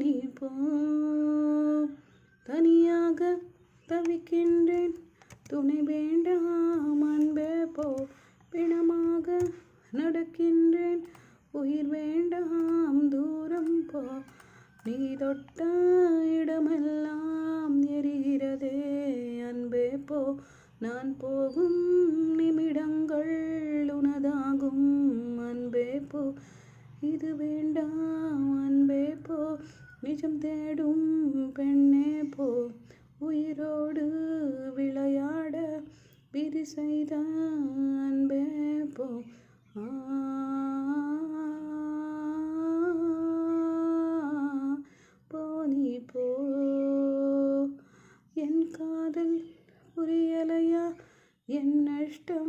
நீ போ. தனியாக தவிக்கின்றேன் துணை வேண்டாம் அன்பே போ. பிணமாக நடக்கின்றேன் உயிர் வேண்டாம் தூரம் போ. நீ தொட்ட இடமெல்லாம் எரிகிறதே அன்பே போ. நான் போகும் நிமிடங்கள் உனதாகும் அன்பே போ. இது வேண்டாம் அன்பே போ. நிஜம் தேடும் பெண்ணே போ. உயிரோடு விளையாட விதி செய்த அன்பே போ. போ நீ போ. என் காதல் புரியலையா என் நஷ்டம்